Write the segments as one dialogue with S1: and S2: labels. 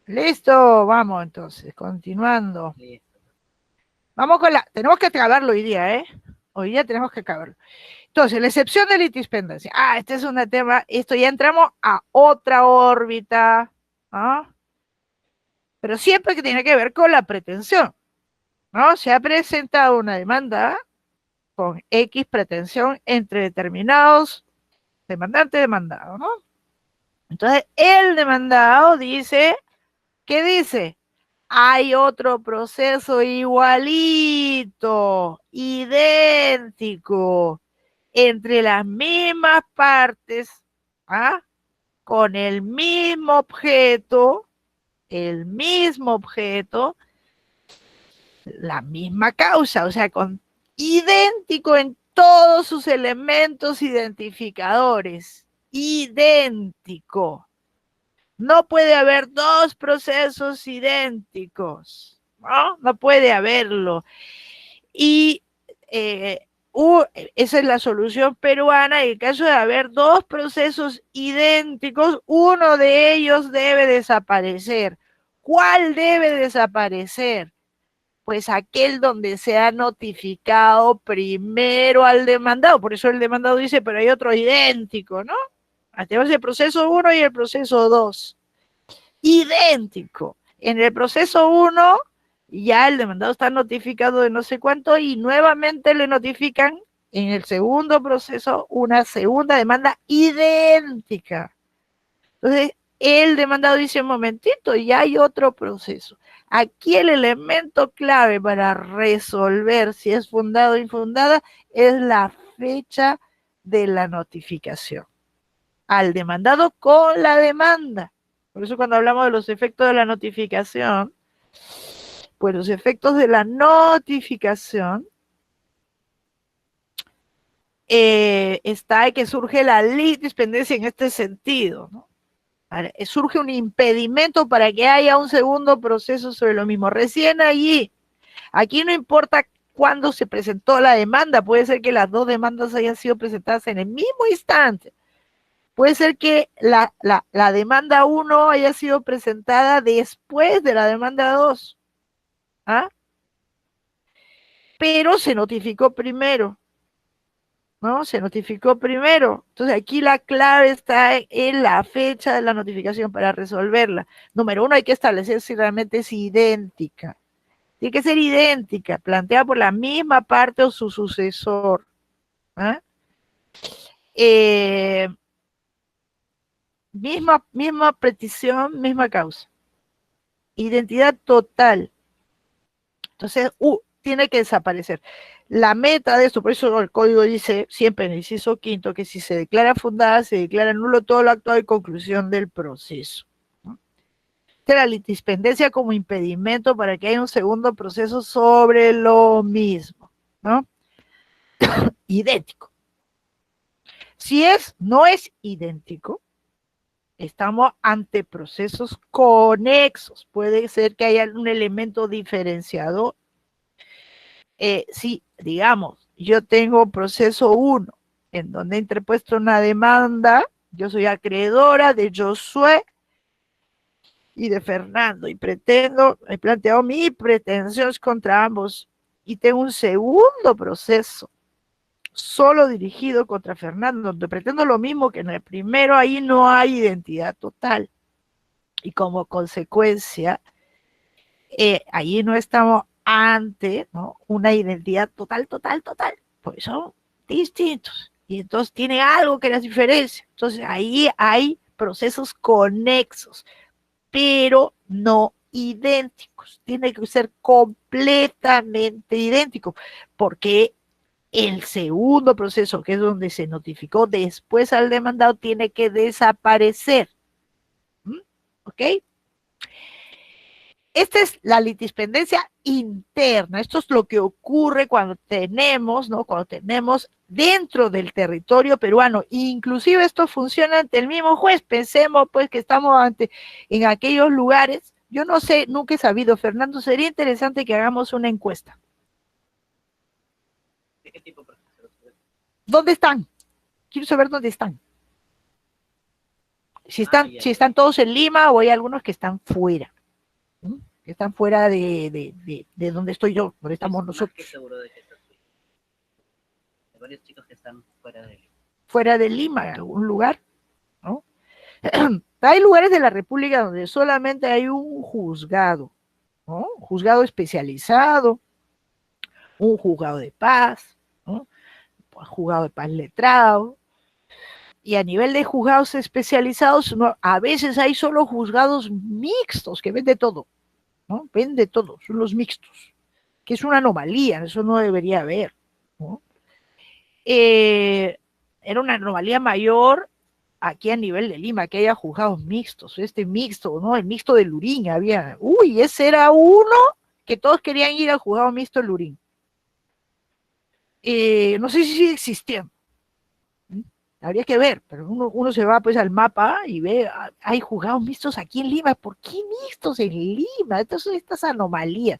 S1: Listo, vamos entonces, continuando. Vamos con tenemos que acabarlo hoy día, ¿eh? Hoy día tenemos que acabarlo. Entonces, la excepción de litispendencia. Este es un tema, esto ya entramos a otra órbita, ¿no? Pero siempre que tiene que ver con la pretensión, ¿no? Se ha presentado una demanda con X pretensión entre determinados demandantes y demandados, ¿no? Entonces, el demandado dice, ¿qué dice? Hay otro proceso igualito, idéntico, entre las mismas partes, ¿ah? Con el mismo objeto, la misma causa, o sea, idéntico en todos sus elementos identificadores, idéntico. No puede haber dos procesos idénticos, ¿no? No puede haberlo. Y esa es la solución peruana. En el caso de haber dos procesos idénticos, uno de ellos debe desaparecer. ¿Cuál debe desaparecer? Pues aquel donde se ha notificado primero al demandado. Por eso el demandado dice, pero hay otro idéntico, ¿no? Tenemos el proceso 1 y el proceso 2. Idéntico. En el proceso 1 ya el demandado está notificado de no sé cuánto y nuevamente le notifican en el segundo proceso una segunda demanda idéntica. Entonces, el demandado dice, un momentito, ya hay otro proceso. Aquí el elemento clave para resolver si es fundada o infundada es la fecha de la notificación al demandado con la demanda. Por eso cuando hablamos de los efectos de la notificación, pues los efectos de la notificación está que surge la litispendencia en este sentido, ¿no? Surge un impedimento para que haya un segundo proceso sobre lo mismo. Recién allí, aquí no importa cuándo se presentó la demanda, puede ser que las dos demandas hayan sido presentadas en el mismo instante. Puede ser que la demanda 1 haya sido presentada después de la demanda 2. ¿Ah? Pero se notificó primero. ¿No? Se notificó primero. Entonces aquí la clave está en la fecha de la notificación para resolverla. Número 1, hay que establecer si realmente es idéntica. Tiene que ser idéntica, planteada por la misma parte o su sucesor. ¿Ah? Misma petición, misma causa. Identidad total. Entonces, tiene que desaparecer. La meta de esto, por eso el código dice siempre en el inciso quinto que si se declara fundada, se declara nulo todo lo actuado y conclusión del proceso. ¿No? La litispendencia como impedimento para que haya un segundo proceso sobre lo mismo, ¿no? Idéntico. Si no es idéntico, estamos ante procesos conexos. Puede ser que haya un elemento diferenciador. Si, digamos, yo tengo proceso 1, en donde he interpuesto una demanda, yo soy acreedora de Josué y de Fernando, y he planteado mis pretensiones contra ambos, y tengo un segundo proceso, solo dirigido contra Fernando, donde pretendo lo mismo que en el primero, ahí no hay identidad total, y como consecuencia, ahí no estamos ante, ¿no?, una identidad total, porque son distintos, y entonces tiene algo que las diferencia. Entonces ahí hay procesos conexos, pero no idénticos. Tiene que ser completamente idéntico, porque el segundo proceso, que es donde se notificó después al demandado, tiene que desaparecer. ¿Ok? Esta es la litispendencia interna. Esto es lo que ocurre cuando tenemos, ¿no? Cuando tenemos dentro del territorio peruano. Inclusive esto funciona ante el mismo juez. Pensemos pues que estamos en aquellos lugares. Yo no sé, nunca he sabido, Fernando, sería interesante que hagamos una encuesta.
S2: ¿De qué tipo?
S1: ¿Dónde están? Quiero saber dónde están. Si están todos en Lima o hay algunos que están fuera. que están fuera de donde estoy yo, donde estamos nosotros.
S2: Más que seguro de que estás bien. Hay varios chicos que están fuera de Lima.
S1: Fuera de Lima, en algún lugar, ¿no? Hay lugares de la República donde solamente hay un juzgado, ¿no? Un juzgado especializado, un juzgado de paz, ¿no? Un juzgado de paz letrado. Y a nivel de juzgados especializados, ¿no? A veces hay solo juzgados mixtos que ven de todo, ¿no? Ven de todo, son los mixtos, que es una anomalía, eso no debería haber, ¿no? Era una anomalía mayor aquí a nivel de Lima, que haya juzgados mixtos, este mixto, ¿no? El mixto de Lurín había, uy, ese era uno que todos querían ir al juzgado mixto de Lurín. No sé si sigue existiendo, habría que ver, pero uno se va pues al mapa y ve, hay juzgados mixtos aquí en Lima, ¿por qué mixtos en Lima? Estas anomalías.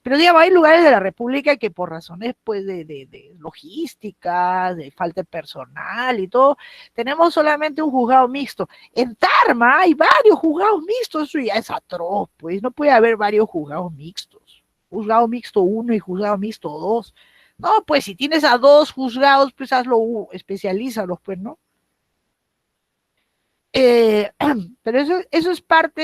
S1: Pero digamos, hay lugares de la República que por razones pues de logística, de falta de personal y todo, tenemos solamente un juzgado mixto. En Tarma hay varios juzgados mixtos, eso ya es atroz, pues no puede haber varios juzgados mixtos. Juzgado mixto 1 y juzgado mixto 2. No, pues si tienes a 2 juzgados, pues hazlo, especialízalos, pues, ¿no? Pero eso es parte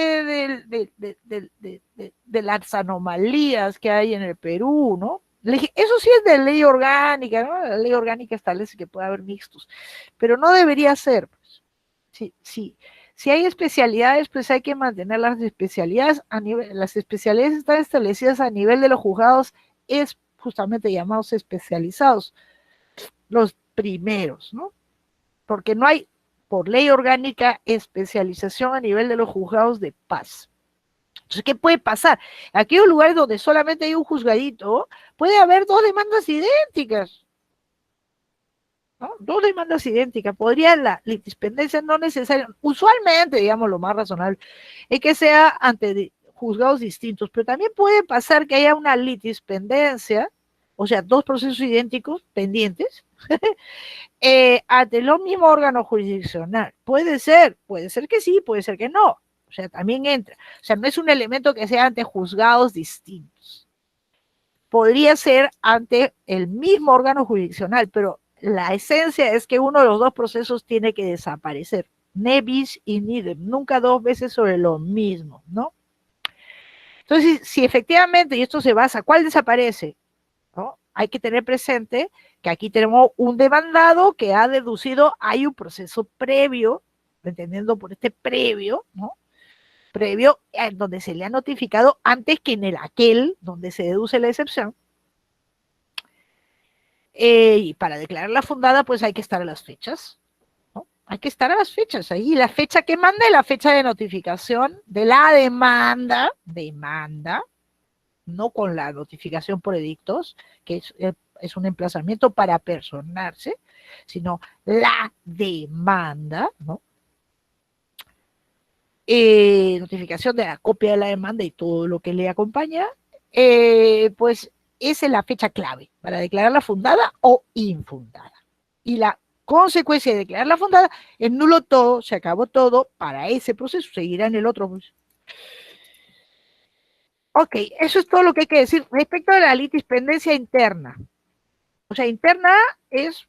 S1: de las anomalías que hay en el Perú, ¿no? Eso sí es de ley orgánica, ¿no? La ley orgánica establece que puede haber mixtos, pero no debería ser. Pues. Si hay especialidades, pues hay que mantener las especialidades a nivel, las especialidades están establecidas a nivel de los juzgados, es justamente llamados especializados, los primeros, ¿no? Porque no hay por ley orgánica especialización a nivel de los juzgados de paz. Entonces, ¿qué puede pasar? Aquellos lugares donde solamente hay un juzgadito, puede haber 2 demandas idénticas. ¿No? 2 demandas idénticas. Podría la litispendencia no necesaria, usualmente, digamos, lo más razonable, es que sea ante juzgados distintos, pero también puede pasar que haya una litispendencia, o sea, 2 procesos idénticos pendientes, ante lo mismo órgano jurisdiccional. Puede ser que sí, puede ser que no. O sea, también entra. O sea, no es un elemento que sea ante juzgados distintos. Podría ser ante el mismo órgano jurisdiccional, pero la esencia es que uno de los 2 procesos tiene que desaparecer. Ne bis in idem, nunca 2 veces sobre lo mismo, ¿no? Entonces, si efectivamente, y esto se basa, ¿cuál desaparece? ¿No? Hay que tener presente que aquí tenemos un demandado que ha deducido, hay un proceso previo, entendiendo por este previo, ¿no? Previo en donde se le ha notificado antes que en el aquel donde se deduce la excepción. Y para declarar la fundada, pues hay que estar a las fechas, ¿no? Hay que estar a las fechas. Ahí la fecha que manda es la fecha de notificación de la demanda, no con la notificación por edictos, que es un emplazamiento para personarse, sino la demanda, ¿no? Notificación de la copia de la demanda y todo lo que le acompaña, pues esa es la fecha clave para declararla fundada o infundada. Y la consecuencia de declararla fundada es nulo todo, se acabó todo para ese proceso, seguirá en el otro proceso. Ok, eso es todo lo que hay que decir respecto de la litispendencia interna. O sea, interna es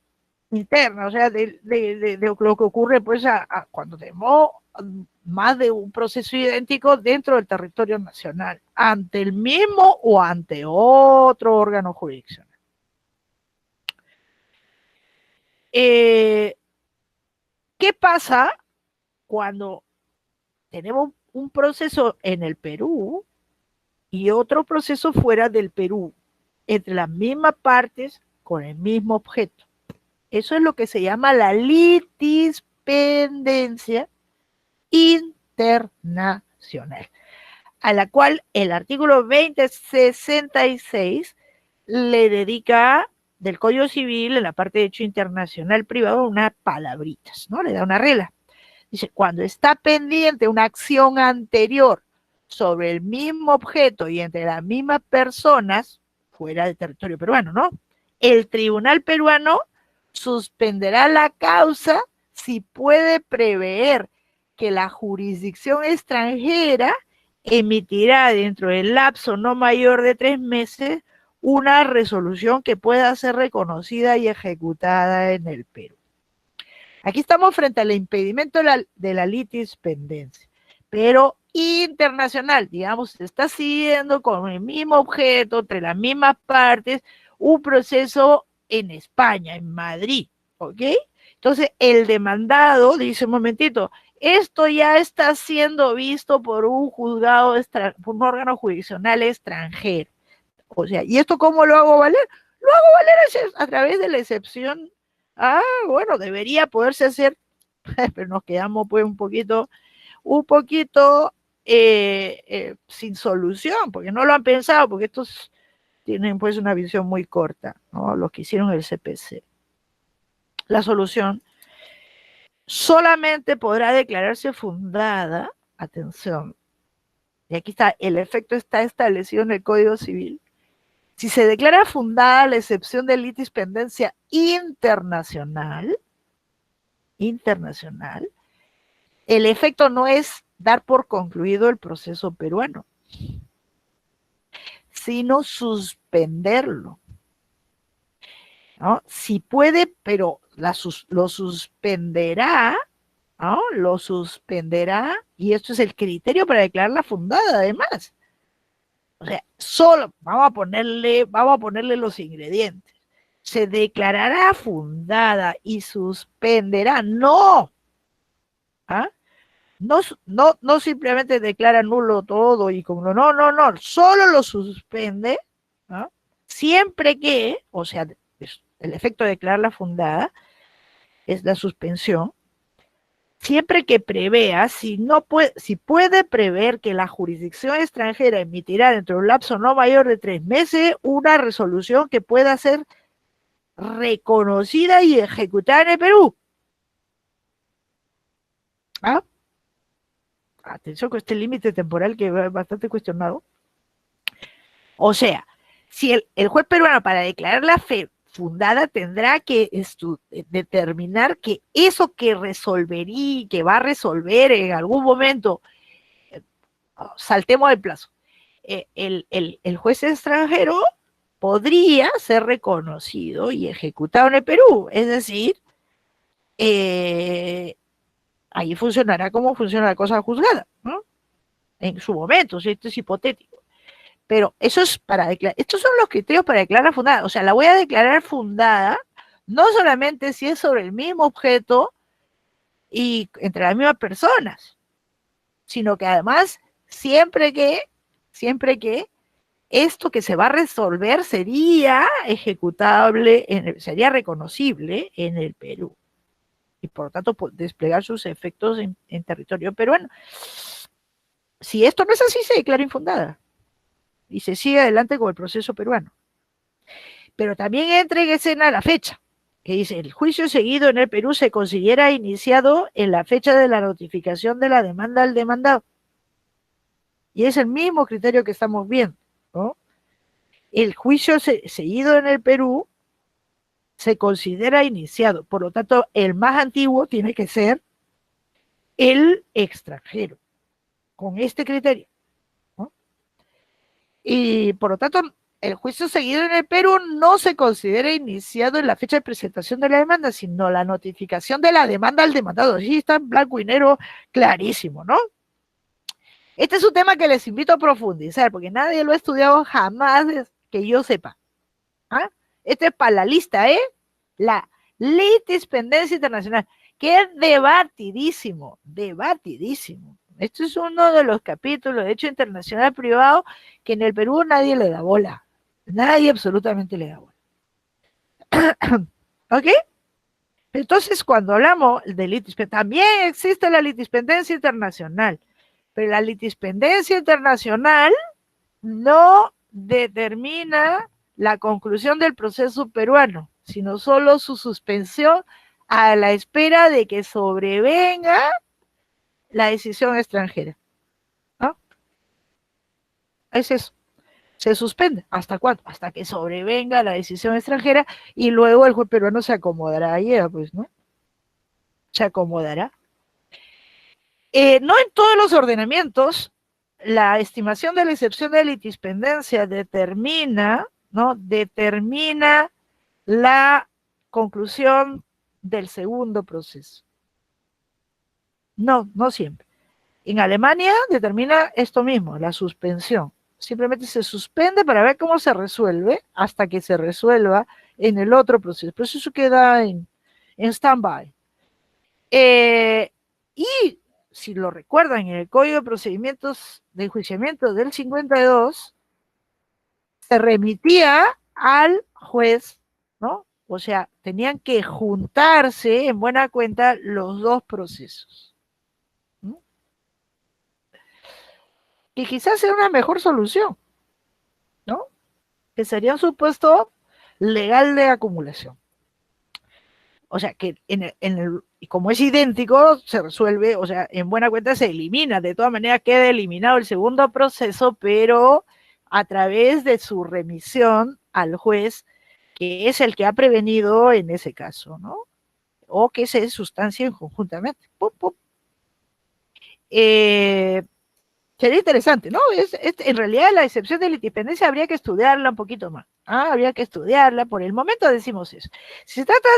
S1: interna, o sea, de lo que ocurre pues cuando tenemos más de un proceso idéntico dentro del territorio nacional, ante el mismo o ante otro órgano jurisdiccional. ¿Qué pasa cuando tenemos un proceso en el Perú y otro proceso fuera del Perú, entre las mismas partes, con el mismo objeto? Eso es lo que se llama la litispendencia internacional, a la cual el artículo 2066 le dedica del Código Civil, en la parte de derecho internacional privado, unas palabritas, ¿no? Le da una regla. Dice, cuando está pendiente una acción anterior sobre el mismo objeto y entre las mismas personas, fuera del territorio peruano, ¿no? El tribunal peruano suspenderá la causa si puede prever que la jurisdicción extranjera emitirá dentro del lapso no mayor de 3 meses una resolución que pueda ser reconocida y ejecutada en el Perú. Aquí estamos frente al impedimento de la litis pendencia, pero internacional, digamos, se está siguiendo con el mismo objeto, entre las mismas partes, un proceso en España, en Madrid, ¿ok? Entonces, el demandado dice, un momentito, esto ya está siendo visto por un juzgado, por un órgano jurisdiccional extranjero. O sea, ¿y esto cómo lo hago valer? Lo hago valer a través de la excepción. Ah, bueno, debería poderse hacer, pero nos quedamos pues un poquito sin solución, porque no lo han pensado, porque estos tienen pues una visión muy corta, ¿no? Los que hicieron el CPC. La solución solamente podrá declararse fundada, atención, y aquí está, el efecto está establecido en el Código Civil, si se declara fundada la excepción de litis pendencia internacional, el efecto no es dar por concluido el proceso peruano, sino suspenderlo, ¿no? Si puede, pero lo suspenderá, ¿no? Lo suspenderá, y esto es el criterio para declararla fundada, además. O sea, solo vamos a ponerle los ingredientes. Se declarará fundada y suspenderá, no. ¿Ah? No simplemente declara nulo todo y como no, solo lo suspende, ¿no? Siempre que, o sea, el efecto de declararla fundada es la suspensión, siempre que prevea, si puede prever que la jurisdicción extranjera emitirá dentro de un lapso no mayor de 3 meses una resolución que pueda ser reconocida y ejecutada en el Perú. ¿Ah? Atención con este límite temporal que es bastante cuestionado. O sea, si el juez peruano para declarar la fe fundada tendrá que determinar que eso que resolvería, que va a resolver en algún momento, saltemos el plazo, el juez extranjero podría ser reconocido y ejecutado en el Perú, es decir, ahí funcionará como funciona la cosa juzgada, ¿no? En su momento, si esto es hipotético. Pero eso es para declarar, estos son los criterios para declarar fundada. O sea, la voy a declarar fundada, no solamente si es sobre el mismo objeto y entre las mismas personas, sino que además, siempre que esto que se va a resolver sería ejecutable, sería reconocible en el Perú. Y por lo tanto, desplegar sus efectos en territorio peruano. Si esto no es así, se declara infundada y se sigue adelante con el proceso peruano. Pero también entra en escena la fecha, que dice, el juicio seguido en el Perú se considera iniciado en la fecha de la notificación de la demanda al demandado. Y es el mismo criterio que estamos viendo, ¿no? El juicio seguido en el Perú se considera iniciado, por lo tanto, el más antiguo tiene que ser el extranjero, con este criterio, ¿no? Y por lo tanto, el juicio seguido en el Perú no se considera iniciado en la fecha de presentación de la demanda, sino la notificación de la demanda al demandado. Sí, está en blanco y negro clarísimo, ¿no? Este es un tema que les invito a profundizar, porque nadie lo ha estudiado jamás que yo sepa. ¿Ah? Este es para la lista, ¿eh? La litispendencia internacional, que es debatidísimo. Este es uno de los capítulos de derecho internacional privado que en el Perú nadie le da bola. Nadie absolutamente le da bola. ¿Ok? Entonces, cuando hablamos de litispendencia, también existe la litispendencia internacional, pero la litispendencia internacional no determina la conclusión del proceso peruano, sino solo su suspensión a la espera de que sobrevenga la decisión extranjera. ¿No? Es eso. Se suspende. ¿Hasta cuándo? Hasta que sobrevenga la decisión extranjera y luego el juez peruano se acomodará a ella, pues, ¿no? Se acomodará. No en todos los ordenamientos la estimación de la excepción de litispendencia determina, ¿no? Determina la conclusión del segundo proceso. No, no siempre. En Alemania determina esto mismo, la suspensión. Simplemente se suspende para ver cómo se resuelve hasta que se resuelva en el otro proceso. Pero eso queda en stand-by. Y si lo recuerdan, en el Código de Procedimientos de Enjuiciamiento del 52, se remitía al juez, ¿no? O sea, tenían que juntarse en buena cuenta los dos procesos. ¿No? Que quizás sea una mejor solución, ¿no? Que sería un supuesto legal de acumulación. O sea, que como es idéntico, se resuelve, o sea, en buena cuenta se elimina, de todas maneras queda eliminado el segundo proceso, pero a través de su remisión al juez, que es el que ha prevenido en ese caso, ¿no? O que se sustancien conjuntamente. ¡Pum, pum! Sería interesante, ¿no? En realidad la excepción de litipendencia habría que estudiarla un poquito más. Habría que estudiarla, por el momento decimos eso. Si se trata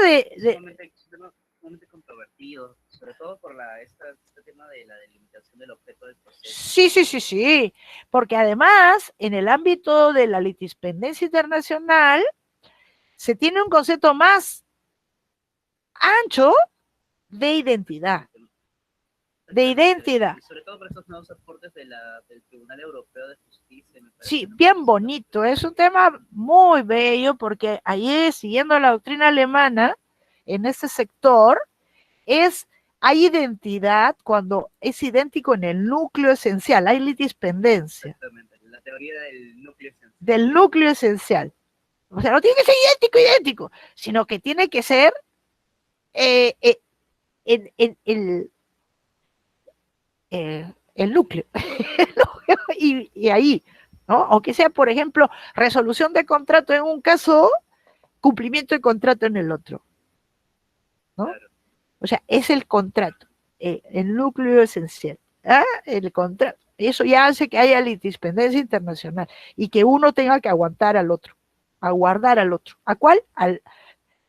S2: Sumamente controvertido, sobre todo por este tema de la delimitación del objeto del proceso.
S1: Sí, porque además en el ámbito de la litispendencia internacional se tiene un concepto más ancho de identidad. De identidad.
S2: Y sobre todo por estos nuevos aportes del Tribunal Europeo de Justicia.
S1: Sí, bien bonito. Es un tema muy bello porque ahí, siguiendo la doctrina alemana, en ese sector, hay identidad cuando es idéntico en el núcleo esencial, hay litispendencia.
S2: Exactamente, la teoría del núcleo esencial.
S1: Del núcleo esencial. O sea, no tiene que ser idéntico, sino que tiene que ser el núcleo. y ahí, ¿no? Aunque sea, por ejemplo, resolución de contrato en un caso, cumplimiento de contrato en el otro. ¿No? Claro. O sea, es el contrato, el núcleo esencial. El contrato. Eso ya hace que haya litispendencia internacional y que uno tenga que aguantar al otro, aguardar al otro. ¿A cuál?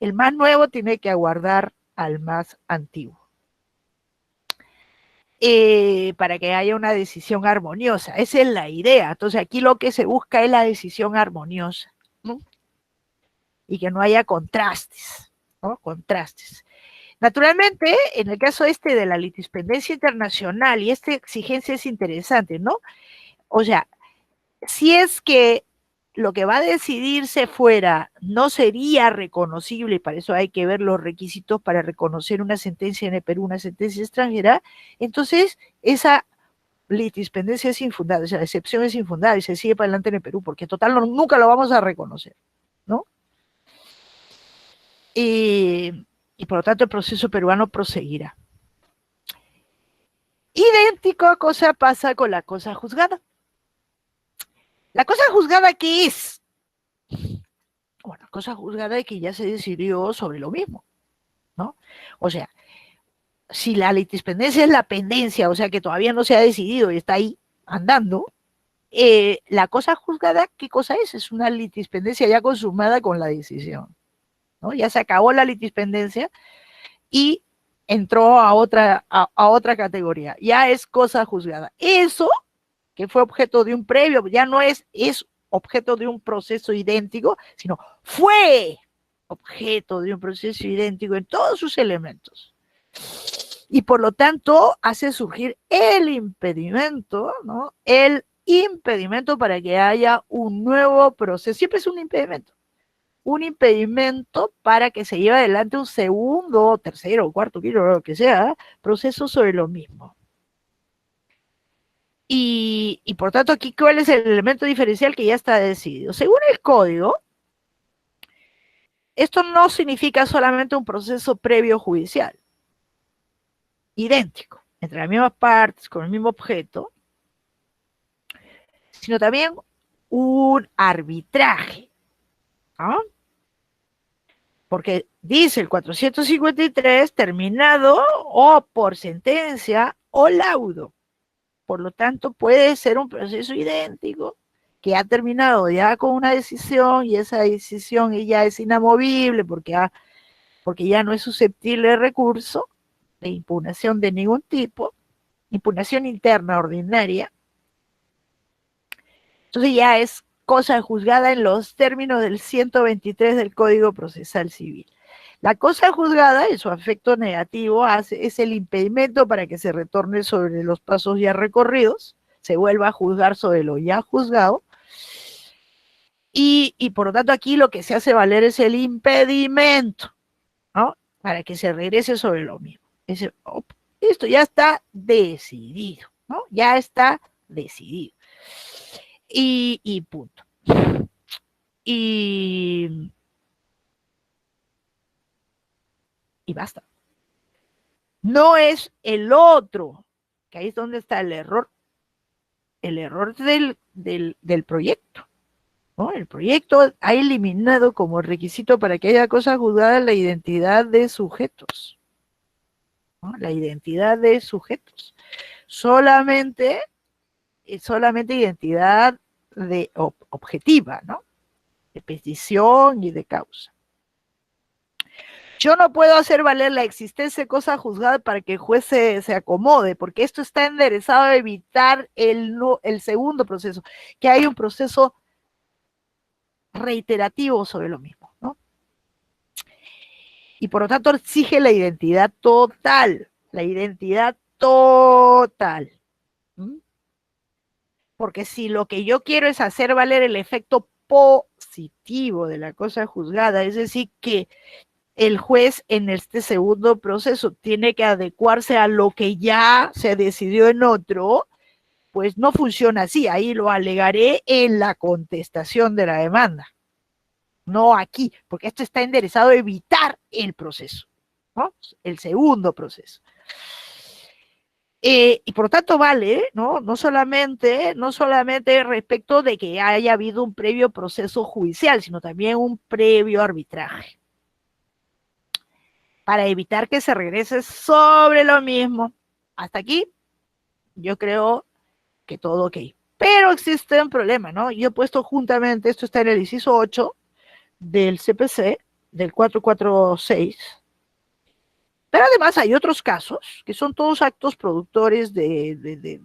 S1: El más nuevo tiene que aguardar al más antiguo. Para que haya una decisión armoniosa. Esa es la idea. Entonces aquí lo que se busca es la decisión armoniosa, ¿no? Y que no haya contrastes, ¿no? Contrastes. Naturalmente, en el caso de la litispendencia internacional, y esta exigencia es interesante, ¿no? O sea, si es que lo que va a decidirse fuera no sería reconocible, y para eso hay que ver los requisitos para reconocer una sentencia en el Perú, una sentencia extranjera, entonces esa litispendencia es infundada, o sea, la excepción es infundada y se sigue para adelante en el Perú, porque total nunca lo vamos a reconocer, ¿no? Y por lo tanto el proceso peruano proseguirá. Idéntico cosa pasa con la cosa juzgada. ¿La cosa juzgada qué es? Bueno, la cosa juzgada es que ya se decidió sobre lo mismo, ¿no? O sea, si la litispendencia es la pendencia, o sea que todavía no se ha decidido y está ahí andando, la cosa juzgada, ¿qué cosa es? Es una litispendencia ya consumada con la decisión, ¿no? Ya se acabó la litispendencia y entró a otra categoría, ya es cosa juzgada. Eso, que fue objeto de un previo, ya no es objeto de un proceso idéntico, sino fue objeto de un proceso idéntico en todos sus elementos. Y por lo tanto hace surgir el impedimento, ¿no? El impedimento para que haya un nuevo proceso. Siempre es un impedimento para que se lleve adelante un segundo, tercero, cuarto, quinto, lo que sea, proceso sobre lo mismo. Y por tanto aquí, ¿cuál es el elemento diferencial que ya está decidido? Según el código, esto no significa solamente un proceso previo judicial, idéntico, entre las mismas partes, con el mismo objeto, sino también un arbitraje, ¿no? Porque dice el 453, terminado o por sentencia o laudo. Por lo tanto, puede ser un proceso idéntico que ha terminado ya con una decisión y esa decisión ya es inamovible porque ya no es susceptible de recurso, de impugnación de ningún tipo, impugnación interna ordinaria. Entonces ya es cosa juzgada en los términos del 123 del Código Procesal Civil. La cosa juzgada, en su afecto negativo, es el impedimento para que se retorne sobre los pasos ya recorridos, se vuelva a juzgar sobre lo ya juzgado, y por lo tanto aquí lo que se hace valer es el impedimento, ¿no? Para que se regrese sobre lo mismo. Esto ya está decidido, ¿no? Ya está decidido. Y punto. Y basta. No es el otro, que ahí es donde está el error del proyecto. ¿No? El proyecto ha eliminado como requisito para que haya cosa juzgada la identidad de sujetos. ¿No? La identidad de sujetos. Solamente identidad objetiva, ¿no? De petición y de causa. Yo no puedo hacer valer la existencia de cosa juzgada para que el juez se acomode, porque esto está enderezado a evitar el segundo proceso, que hay un proceso reiterativo sobre lo mismo, ¿no? Y por lo tanto exige la identidad total, ¿Mm? Porque si lo que yo quiero es hacer valer el efecto positivo de la cosa juzgada, es decir, que el juez en este segundo proceso tiene que adecuarse a lo que ya se decidió en otro, pues no funciona así, ahí lo alegaré en la contestación de la demanda, no aquí, porque esto está enderezado a evitar el proceso, ¿no? El segundo proceso. Y por lo tanto vale, ¿no? No solamente respecto de que haya habido un previo proceso judicial, sino también un previo arbitraje, para evitar que se regrese sobre lo mismo. Hasta aquí, yo creo que todo ok. Pero existe un problema, ¿no? Yo he puesto juntamente, esto está en el inciso 8 del CPC, del 446, pero además hay otros casos, que son todos actos productores de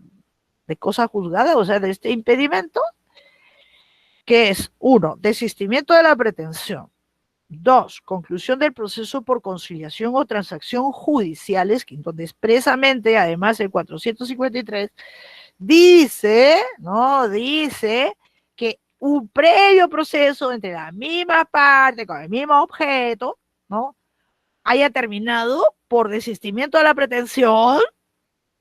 S1: cosa juzgada, o sea, de este impedimento, que es, 1, desistimiento de la pretensión. 2, conclusión del proceso por conciliación o transacción judiciales, donde expresamente, además, el 453 dice, ¿no? Dice que un previo proceso entre la misma parte, con el mismo objeto, ¿no? Haya terminado por desistimiento de la pretensión.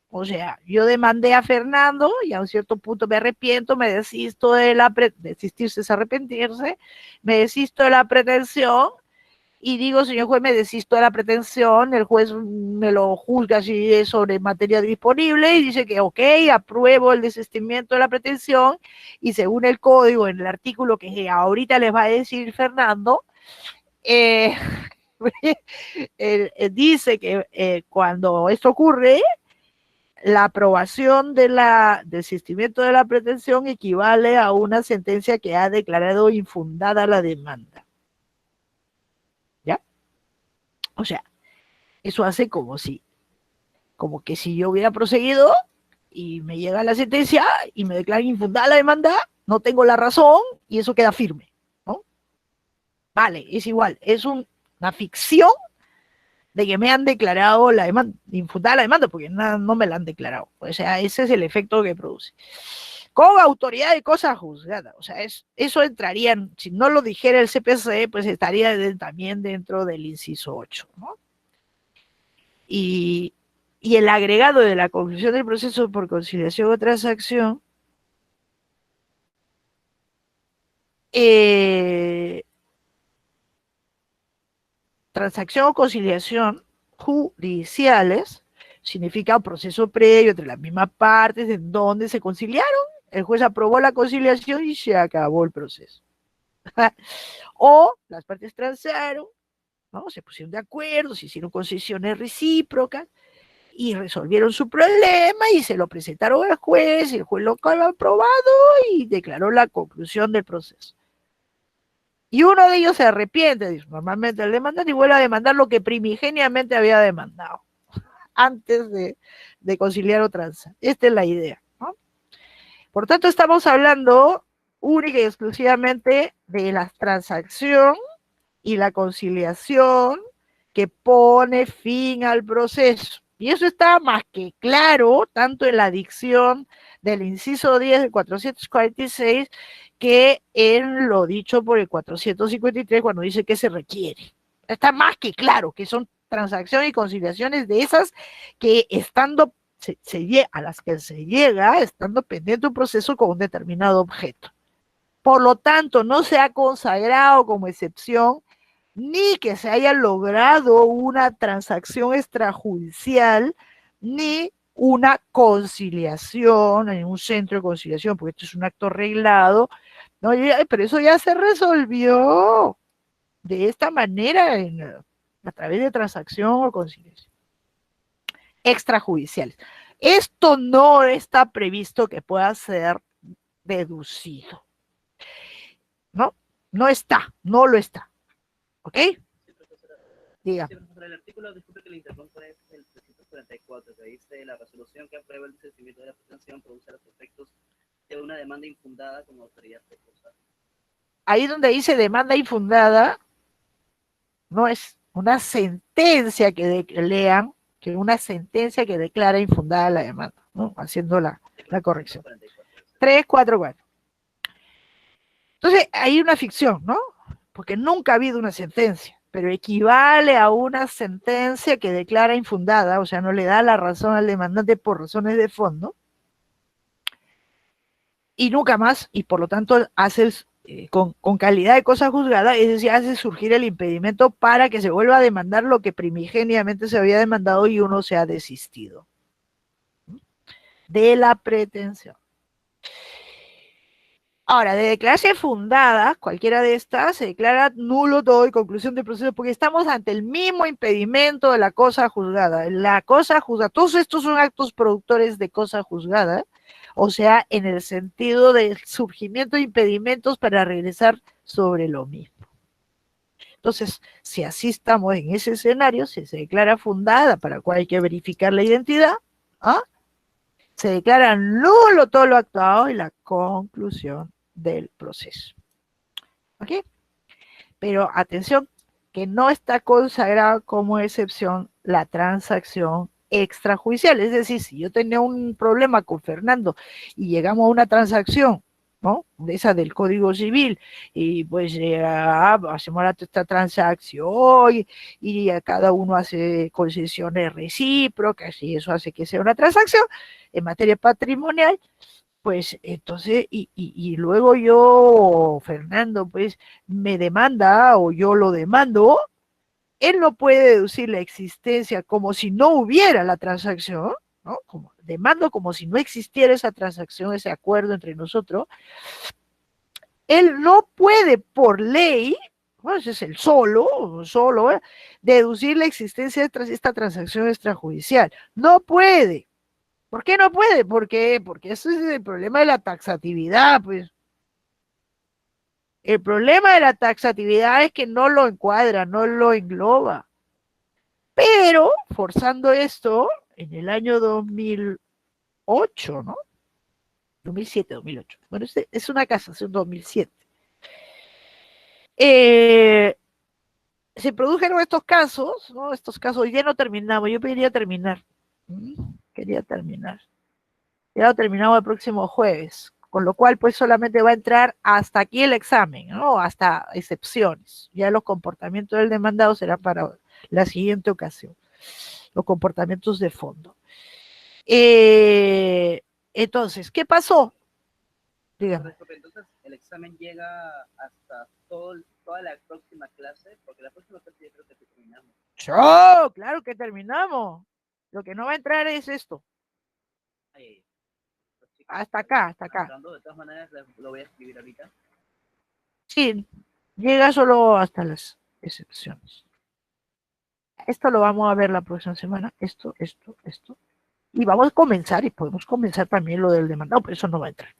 S1: O sea, yo demandé a Fernando y a un cierto punto me arrepiento, me desisto de desistirse es arrepentirse, me desisto de la pretensión y digo, señor juez, me desisto de la pretensión, el juez me lo juzga si es sobre materia disponible y dice que ok, apruebo el desistimiento de la pretensión y según el código, en el artículo que ahorita les va a decir Fernando, dice que cuando esto ocurre, la aprobación del desistimiento de la pretensión equivale a una sentencia que ha declarado infundada la demanda. ¿Ya? O sea, eso hace como que si yo hubiera proseguido y me llega la sentencia y me declaran infundada la demanda, no tengo la razón y eso queda firme, ¿no? Vale, es igual, es una ficción de que me han declarado la demanda, infundada la demanda, porque no me la han declarado. O sea, ese es el efecto que produce. Con autoridad de cosa juzgada. O sea, eso entraría, si no lo dijera el CPC, pues estaría también dentro del inciso 8, ¿no? Y el agregado de la conclusión del proceso por conciliación o transacción transacción o conciliación judiciales significa un proceso previo entre las mismas partes en donde se conciliaron, el juez aprobó la conciliación y se acabó el proceso. O las partes transaron, ¿no? Se pusieron de acuerdo, se hicieron concesiones recíprocas y resolvieron su problema y se lo presentaron al juez, y el juez lo ha aprobado y declaró la conclusión del proceso. Y uno de ellos se arrepiente, dice, normalmente el demandante, y vuelve a demandar lo que primigeniamente había demandado antes de conciliar o transar. Esta es la idea, ¿no? Por tanto, estamos hablando única y exclusivamente de la transacción y la conciliación que pone fin al proceso. Y eso está más que claro, tanto en la dicción del inciso 10 del 446, que en lo dicho por el 453, cuando dice que se requiere. Está más que claro que son transacciones y conciliaciones de esas que estando a las que se llega estando pendiente un proceso con un determinado objeto. Por lo tanto, no se ha consagrado como excepción ni que se haya logrado una transacción extrajudicial, ni una conciliación, en un centro de conciliación, porque esto es un acto reglado, ¿no? Pero eso ya se resolvió de esta manera a través de transacción o conciliación extrajudiciales. Esto no está previsto que pueda ser deducido, ¿no? No está, no lo está. ¿Ok? Diga.
S2: El artículo, disculpe que le interrumpa, es el 344, que dice la resolución que aprueba el desistimiento de la pretensión produce los efectos de una demanda infundada con autoridad recursal.
S1: Ahí donde dice demanda infundada, no es una sentencia que lean, que una sentencia que declara infundada la demanda, ¿no? Haciendo la corrección. 344. Entonces, hay una ficción, ¿no? Porque nunca ha habido una sentencia, pero equivale a una sentencia que declara infundada, o sea, no le da la razón al demandante por razones de fondo, y nunca más, y por lo tanto hace con calidad de cosa juzgada, es decir, hace surgir el impedimento para que se vuelva a demandar lo que primigeniamente se había demandado y uno se ha desistido de la pretensión. Ahora, de declararse fundada, cualquiera de estas, se declara nulo todo y conclusión del proceso, porque estamos ante el mismo impedimento de la cosa juzgada. La cosa juzgada, todos estos son actos productores de cosa juzgada, o sea, en el sentido del surgimiento de impedimentos para regresar sobre lo mismo. Entonces, si así estamos en ese escenario, si se declara fundada, para lo cual hay que verificar la identidad, ¿ah? Se declara nulo todo lo actuado y la conclusión del proceso. ¿Ok? Pero atención, que no está consagrada como excepción la transacción extrajudicial. Es decir, si yo tenía un problema con Fernando y llegamos a una transacción, ¿no? De esa del Código Civil, y pues hacemos esta transacción y cada uno hace concesiones recíprocas y eso hace que sea una transacción en materia patrimonial, pues entonces, y luego yo, Fernando, pues me demanda o yo lo demando, él no puede deducir la existencia como si no hubiera la transacción, ¿no? Demando como si no existiera esa transacción, ese acuerdo entre nosotros. Él no puede por ley, bueno, ese es el solo, deducir la existencia de esta transacción extrajudicial. No puede. ¿Por qué no puede? Porque ese es el problema de la taxatividad, pues. El problema de la taxatividad es que no lo encuadra, no lo engloba. Pero, forzando esto, en el año 2008, ¿no? 2007, 2008. Bueno, es una casación 2007. Se produjeron estos casos, ¿no? Estos casos, ya no terminamos, yo quería terminar. Quería terminar. Ya lo terminamos el próximo jueves, con lo cual pues solamente va a entrar hasta aquí el examen, ¿no? Hasta excepciones. Ya los comportamientos del demandado serán para la siguiente ocasión, los comportamientos de fondo. Entonces, ¿qué pasó? Dígame.
S2: Entonces, el examen llega hasta toda la próxima clase, porque la próxima clase yo creo que terminamos.
S1: ¡Oh, claro que terminamos! Lo que no va a entrar es esto. Hasta acá, hasta acá.
S2: De todas maneras, lo voy a escribir ahorita.
S1: Sí, llega solo hasta las excepciones. esto lo vamos a ver la próxima semana, esto, y vamos a comenzar, y podemos comenzar también lo del demandado, pero eso no va a entrar.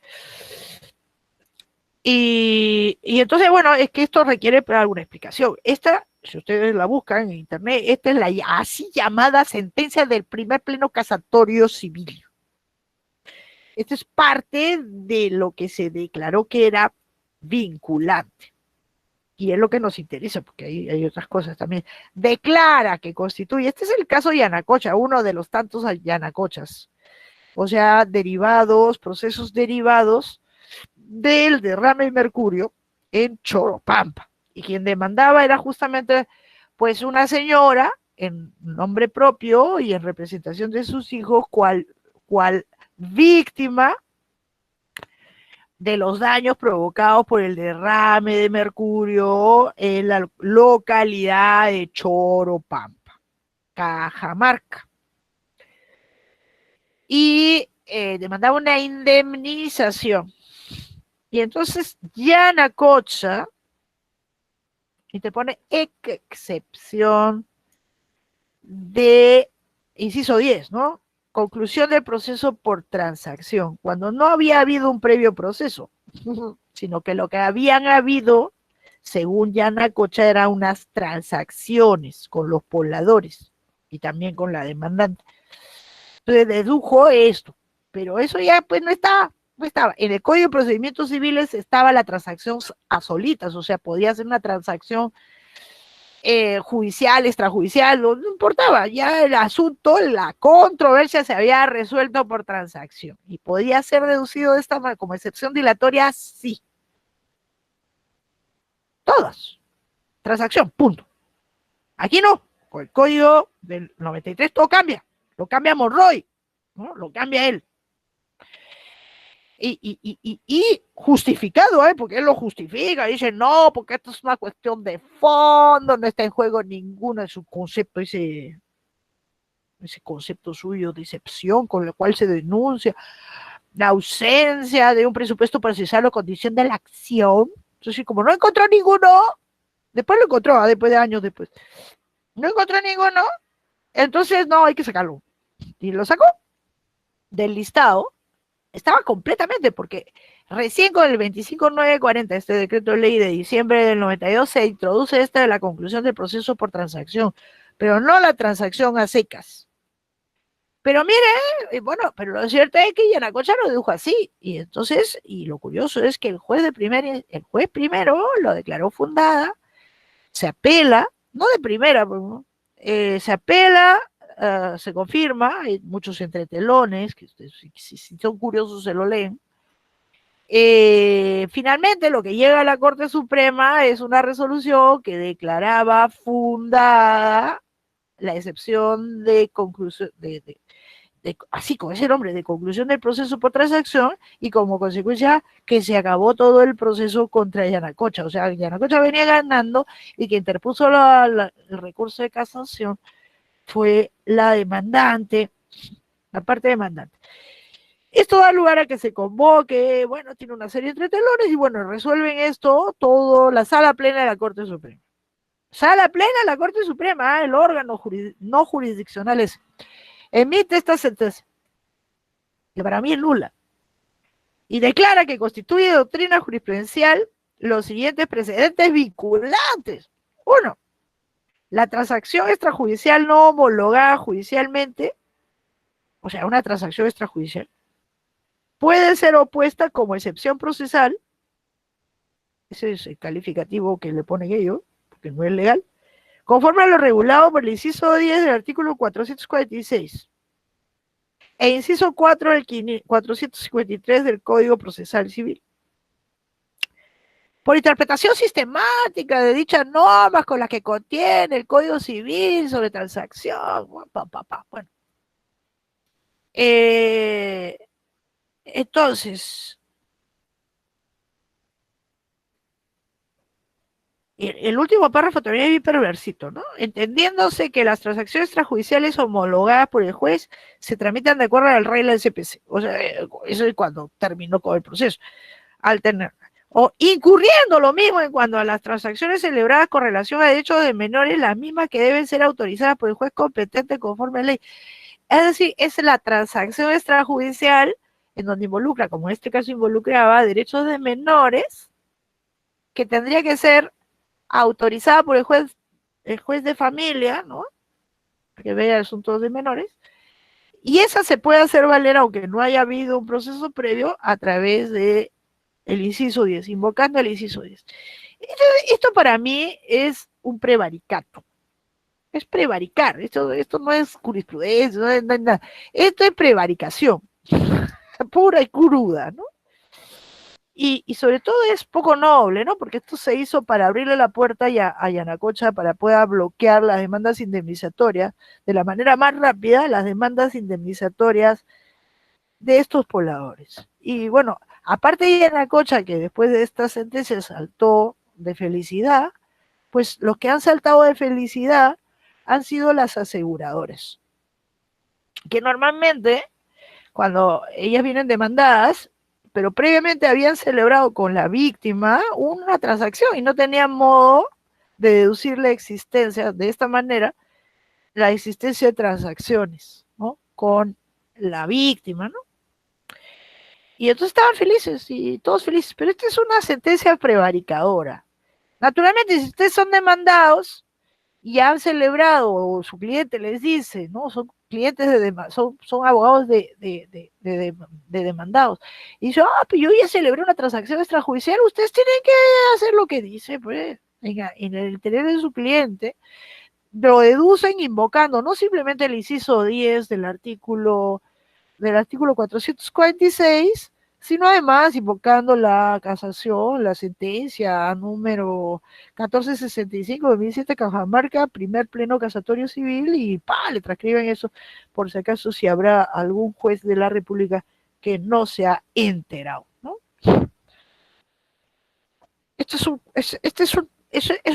S1: Y entonces, bueno, es que esto requiere alguna explicación. Esta, si ustedes la buscan en internet, esta es la así llamada sentencia del primer pleno casatorio civil. Esto es parte de lo que se declaró que era vinculante. Y es lo que nos interesa, porque hay otras cosas también. Declara que constituye, este es el caso de Yanacocha, uno de los tantos Yanacochas. O sea, derivados, procesos derivados del derrame de mercurio en Choropampa. Y quien demandaba era justamente pues una señora en nombre propio y en representación de sus hijos, cual víctima de los daños provocados por el derrame de mercurio en la localidad de Choropampa, Cajamarca. Y demandaba una indemnización. Y entonces Yanacocha y te pone excepción de inciso 10, ¿no? Conclusión del proceso por transacción, cuando no había habido un previo proceso, sino que lo que habían habido, según Yanacocha, eran unas transacciones con los pobladores y también con la demandante. Entonces dedujo esto, pero eso ya pues no estaba. En el Código de Procedimientos Civiles estaba la transacción a solitas, o sea, podía ser una transacción judicial, extrajudicial, no importaba, ya el asunto, la controversia se había resuelto por transacción y podía ser deducido de esta manera, como excepción dilatoria, sí. Todas. Transacción, punto. Aquí no, con el Código del 93 todo cambia, lo cambia Monroy, ¿no? Lo cambia él. Y justificado, porque él lo justifica, dice, no, porque esto es una cuestión de fondo, no está en juego ninguno de su concepto, ese concepto suyo de excepción con el cual se denuncia la ausencia de un presupuesto procesal o condición de la acción. Entonces, como no encontró ninguno, después lo encontró, después de años después, no encontró ninguno, entonces no, hay que sacarlo. Y lo sacó del listado. Estaba completamente, porque recién con el 25940, este decreto de ley de diciembre del 92, se introduce esta de la conclusión del proceso por transacción, pero no la transacción a secas. Pero mire, bueno, pero lo cierto es que Yanacocha lo dijo así, y entonces, y lo curioso es que el juez primero lo declaró fundada, se apela, no de primera, se apela, se confirma, hay muchos entretelones, que ustedes, si son curiosos se lo leen. Finalmente lo que llega a la Corte Suprema es una resolución que declaraba fundada la excepción de conclusión, así con ese nombre, de conclusión del proceso por transacción, y como consecuencia que se acabó todo el proceso contra Yanacocha. O sea, Yanacocha venía ganando y que interpuso el recurso de casación fue la demandante, la parte demandante. Esto da lugar a que se convoque, bueno, tiene una serie de entretelones y bueno, resuelven esto todo la Sala Plena de la Corte Suprema. Sala Plena de la Corte Suprema, el órgano no jurisdiccional es, emite esta sentencia, que para mí es nula, y declara que constituye doctrina jurisprudencial los siguientes precedentes vinculantes. Uno, la transacción extrajudicial no homologada judicialmente, o sea, una transacción extrajudicial, puede ser opuesta como excepción procesal, ese es el calificativo que le ponen ellos, porque no es legal, conforme a lo regulado por el inciso 10 del artículo 446 e inciso 4 del 453 del Código Procesal Civil. Por interpretación sistemática de dichas normas con las que contiene el Código Civil sobre transacción. Bueno. Entonces, el último párrafo también es bien perversito, ¿no? Entendiéndose que las transacciones extrajudiciales homologadas por el juez se tramitan de acuerdo a la regla del CPC. O sea, eso es cuando terminó con el proceso. Al tener o incurriendo lo mismo en cuanto a las transacciones celebradas con relación a derechos de menores, las mismas que deben ser autorizadas por el juez competente conforme a ley. Es decir, es la transacción extrajudicial en donde involucra, como en este caso involucraba, derechos de menores, que tendría que ser autorizada por el juez de familia, ¿no? Que vea asuntos de menores, y esa se puede hacer valer aunque no haya habido un proceso previo a través de el inciso 10, invocando el inciso 10. Esto para mí es un prevaricato. Es prevaricar. Esto no es jurisprudencia, no es nada. Esto es prevaricación. Pura y cruda, ¿no? Y sobre todo es poco noble, ¿no? Porque esto se hizo para abrirle la puerta a Yanacocha para pueda bloquear las demandas indemnizatorias de la manera más rápida, las demandas indemnizatorias de estos pobladores. Y bueno, aparte de Yanacocha, que después de esta sentencia saltó de felicidad, pues los que han saltado de felicidad han sido las aseguradoras, que normalmente cuando ellas vienen demandadas, pero previamente habían celebrado con la víctima una transacción y no tenían modo de deducir la existencia, de esta manera, la existencia de transacciones, ¿no? Con la víctima, ¿no? Y entonces estaban felices y todos felices, pero esta es una sentencia prevaricadora. Naturalmente, si ustedes son demandados y han celebrado, o su cliente les dice, ¿no? Son clientes son abogados de demandados. Y dice, pues yo ya celebré una transacción extrajudicial, ustedes tienen que hacer lo que dice, pues, en el interés de su cliente. Lo deducen invocando no simplemente el inciso 10 del artículo 446, sino además invocando la casación, la sentencia número 1465 de 2007, Cajamarca, primer pleno casatorio civil, y le transcriben eso, por si acaso si habrá algún juez de la República que no se ha enterado, ¿no? Es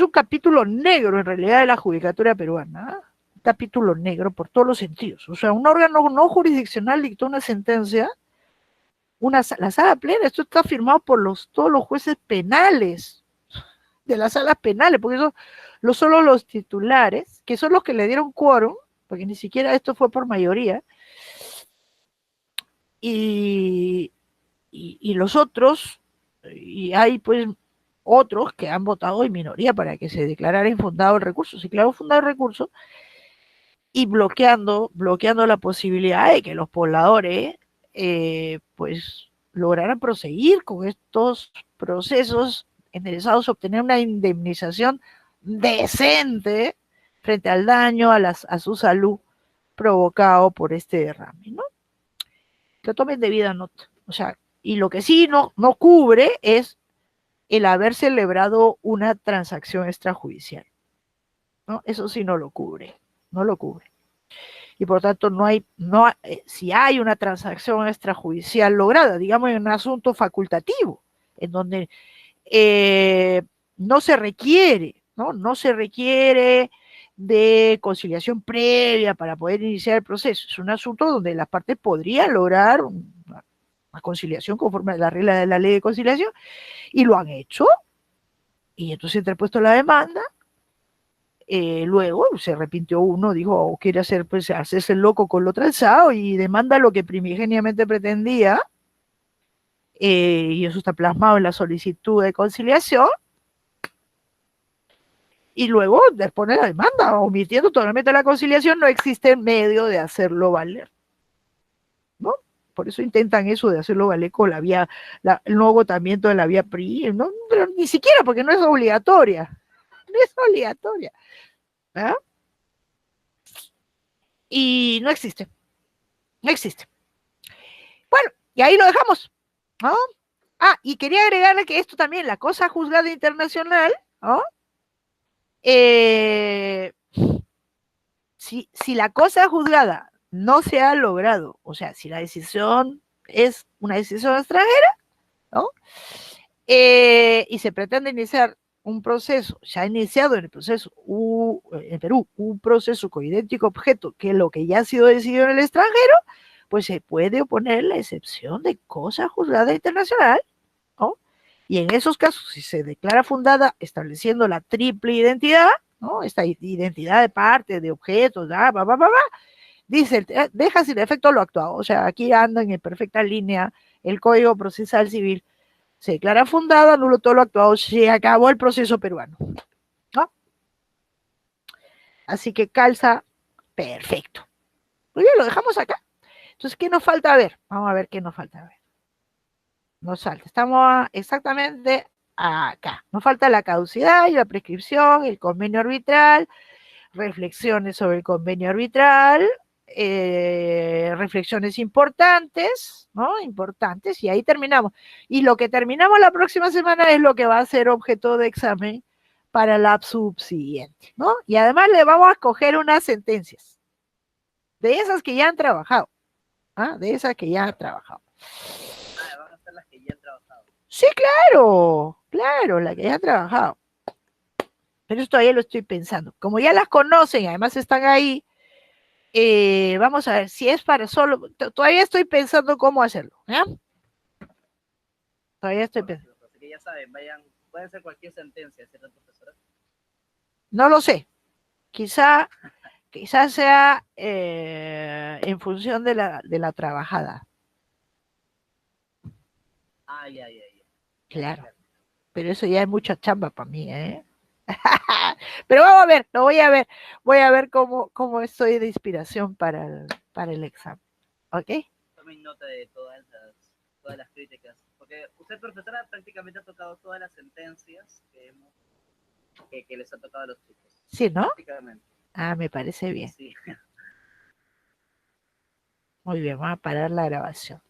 S1: un capítulo negro en realidad de la judicatura peruana, ¿eh? Un capítulo negro por todos los sentidos. O sea, un órgano no jurisdiccional dictó una sentencia, la sala plena, esto está firmado por todos los jueces penales de las salas penales, porque solo los titulares, que son los que le dieron quórum, porque ni siquiera esto fue por mayoría, y los otros, y hay pues otros que han votado en minoría para que se declarara infundado el recurso. Se declaró fundado el recurso y bloqueando la posibilidad de que los pobladores pues lograran proseguir con estos procesos enderezados a obtener una indemnización decente frente al daño a su salud provocado por este derrame, ¿no? Que tomen debida nota. O sea, y lo que sí no cubre es el haber celebrado una transacción extrajudicial, ¿no? Eso sí no lo cubre, no lo cubre. Y por tanto si hay una transacción extrajudicial lograda, digamos en un asunto facultativo, en donde no se requiere de conciliación previa para poder iniciar el proceso. Es un asunto donde las partes podrían lograr una conciliación conforme a la regla de la ley de conciliación, y lo han hecho, y entonces interpuesto la demanda. Luego se arrepintió uno, dijo, quiere hacerse loco con lo transado y demanda lo que primigeniamente pretendía, y eso está plasmado en la solicitud de conciliación, y luego pone la demanda, omitiendo totalmente la conciliación, no existe medio de hacerlo valer, ¿no? Por eso intentan eso de hacerlo valer con el no agotamiento de la vía PRI, ¿no? Pero ni siquiera, porque no es obligatoria, no es obligatoria, ¿verdad? Y no existe. Bueno, y ahí lo dejamos, ¿no? Y quería agregarle que esto también, la cosa juzgada internacional, ¿no? Si la cosa juzgada no se ha logrado, o sea, si la decisión es una decisión extranjera, ¿no? Y se pretende iniciar un proceso, ya ha iniciado en el proceso en Perú, un proceso con idéntico objeto que lo que ya ha sido decidido en el extranjero, pues se puede oponer la excepción de cosa juzgada internacional, ¿no? Y en esos casos, si se declara fundada estableciendo la triple identidad, ¿no? Esta identidad de parte, de objetos, dice, deja sin efecto lo actuado. O sea, aquí anda en perfecta línea el Código Procesal Civil. Se declara fundada, nulo todo lo actuado, se acabó el proceso peruano, ¿no? Así que calza perfecto. Muy bien, lo dejamos acá. Entonces, ¿qué nos falta ver? Vamos a ver qué nos falta ver. Nos falta, estamos exactamente acá. Nos falta la caducidad y la prescripción, el convenio arbitral, reflexiones sobre el convenio arbitral, reflexiones importantes, ¿no? Importantes, y ahí terminamos. Y lo que terminamos la próxima semana es lo que va a ser objeto de examen para la subsiguiente, ¿no? Y además le vamos a coger unas sentencias, de esas que ya han trabajado, ¿ah? De esas que ya han trabajado.
S2: Ah, van a ser las que ya han trabajado.
S1: Sí, claro, claro, la que ya han trabajado. Pero eso todavía lo estoy pensando. Como ya las conocen, además están ahí, vamos a ver si es para solo. Todavía estoy pensando cómo hacerlo. ¿Ya? Todavía estoy pensando.
S2: Así que ya saben, vayan, pueden ser cualquier sentencia, ¿cierto, profesora?
S1: No lo sé. Quizá sea en función de la trabajada.
S2: Ay, ay, ay.
S1: Claro. Pero eso ya es mucha chamba para mí, ¿eh? Pero vamos a ver, lo voy a ver. Voy a ver cómo estoy de inspiración para el examen. ¿Ok?
S2: Tomen nota de todas las críticas. Porque usted, profesora, prácticamente ha tocado todas las sentencias que les ha tocado a los chicos.
S1: Sí, ¿no?
S2: Prácticamente.
S1: Ah, me parece bien.
S2: Sí.
S1: Muy bien, vamos a parar la grabación.